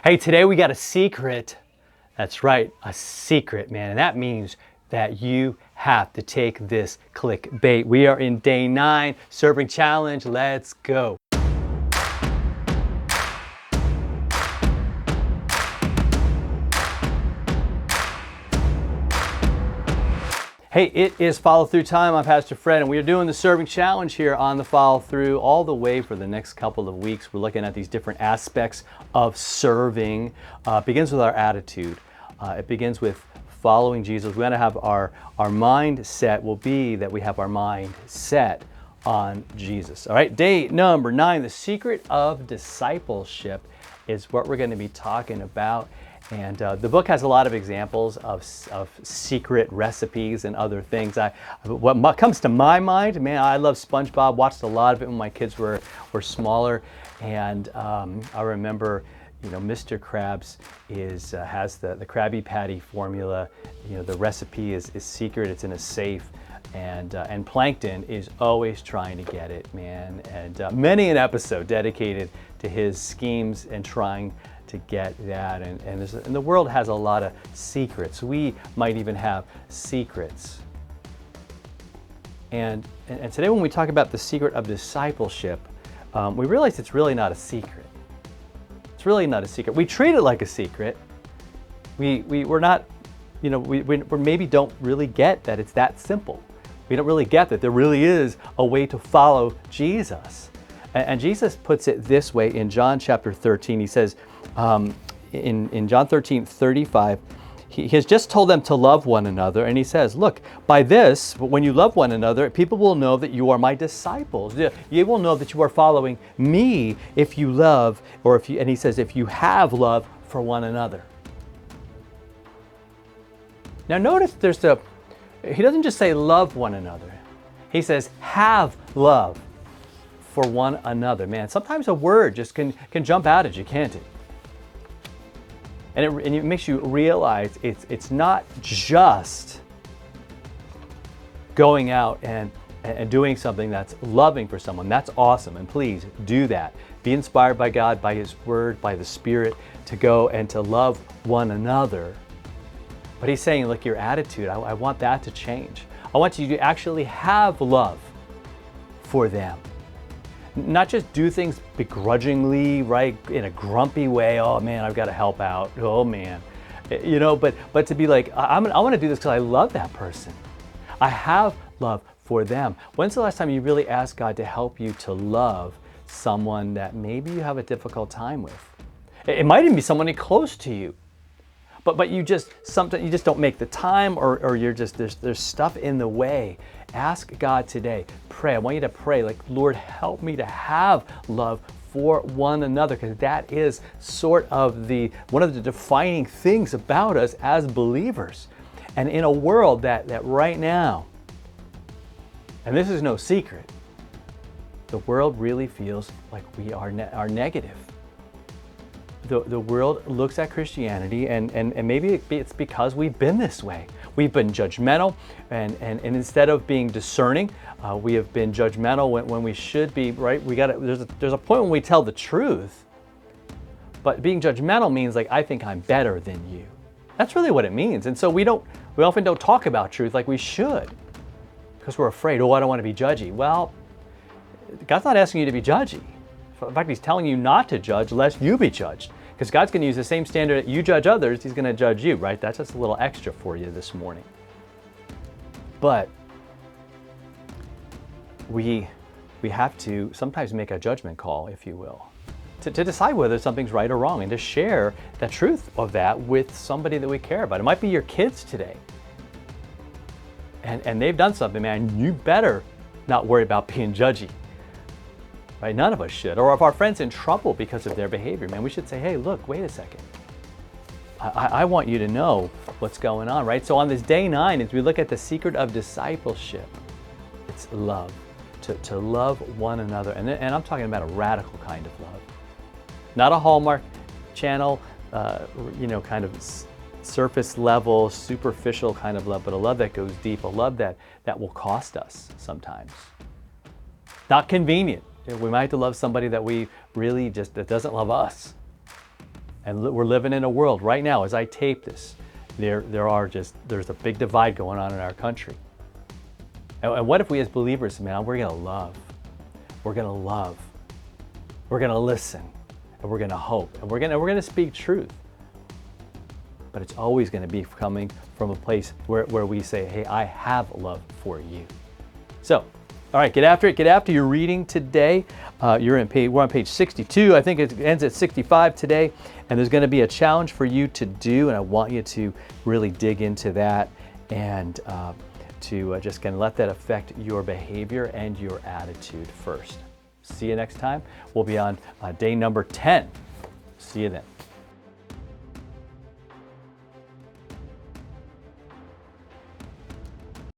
Hey, today we got a secret. That's right, a secret, man. And that means that you have to take this clickbait. We are in day 9, serving challenge. Let's go. Hey, it is follow through time. I'm Pastor Fred, and we are doing the serving challenge here on the follow through all the way for the next couple of weeks. We're looking at these different aspects of serving. It begins with our attitude. It begins with following Jesus. We want to have our mindset will be that we have our mind set on Jesus. All right, day number 9, the secret of discipleship is what we're going to be talking about. And the book has a lot of examples of secret recipes and other things. What comes to my mind, man, I love SpongeBob. Watched a lot of it when my kids were smaller, and I remember, Mr. Krabs has the Krabby Patty formula. The recipe is secret. It's in a safe. And Plankton is always trying to get it, man. And many an episode dedicated to his schemes and trying to get that. And the world has a lot of secrets. We might even have secrets. And today when we talk about the secret of discipleship, we realize it's really not a secret. It's really not a secret. We treat it like a secret. We're not, we maybe don't really get that it's that simple. We don't really get that there really is a way to follow Jesus. And Jesus puts it this way in John chapter 13. He says, in John 13:35, he has just told them to love one another. And he says, look, by this, when you love one another, people will know that you are my disciples. You will know that you are following me if you love, and he says, if you have love for one another. Now notice he doesn't just say love one another. He says have love for one another. Man, sometimes a word just can jump out at you, can't it? And it makes you realize it's not just going out and doing something that's loving for someone. That's awesome, and please do that. Be inspired by God, by His Word, by the Spirit to go and to love one another. But He's saying, look, your attitude, I want that to change. I want you to actually have love for them. Not just do things begrudgingly, right, in a grumpy way. Oh man, I've got to help out. Oh man, but to be like, I want to do this because I love that person. I have love for them. When's the last time you really asked God to help you to love someone that maybe you have a difficult time with? It might even be someone close to you. But you just don't make the time, or you're just there's stuff in the way. Ask God today. Pray. I want you to pray like, Lord, help me to have love for one another, because that is sort of one of the defining things about us as believers. And in a world that right now, and this is no secret, the world really feels like we are negative. The world looks at Christianity, and maybe it's because we've been this way. We've been judgmental, and instead of being discerning, we have been judgmental when we should be, right? There's a point when we tell the truth, but being judgmental means like, I think I'm better than you. That's really what it means. And so we often don't talk about truth like we should, because we're afraid, I don't want to be judgy. Well, God's not asking you to be judgy. In fact, He's telling you not to judge lest you be judged. Because God's going to use the same standard that you judge others, He's going to judge you, right? That's just a little extra for you this morning. But we have to sometimes make a judgment call, if you will, to decide whether something's right or wrong, and to share the truth of that with somebody that we care about. It might be your kids today. And they've done something, man, you better not worry about being judgy. Right? None of us should. Or if our friend's in trouble because of their behavior, man, we should say, hey, look, wait a second. I want you to know what's going on, right? So on this day 9, as we look at the secret of discipleship, it's love. To love one another. And I'm talking about a radical kind of love. Not a Hallmark Channel, kind of surface level, superficial kind of love, but a love that goes deep, a love that will cost us sometimes. Not convenient. We might have to love somebody that we really that doesn't love us. And we're living in a world right now, as I tape this, there's a big divide going on in our country. And what if we as believers, man, we're going to love. We're going to love. We're going to listen. And we're going to hope. And we're going to speak truth. But it's always going to be coming from a place where we say, hey, I have love for you. So, all right, get after it. Get after your reading today. We're on page 62. I think it ends at 65 today. And there's going to be a challenge for you to do. And I want you to really dig into that and to just kind of let that affect your behavior and your attitude first. See you next time. We'll be on day number 10. See you then.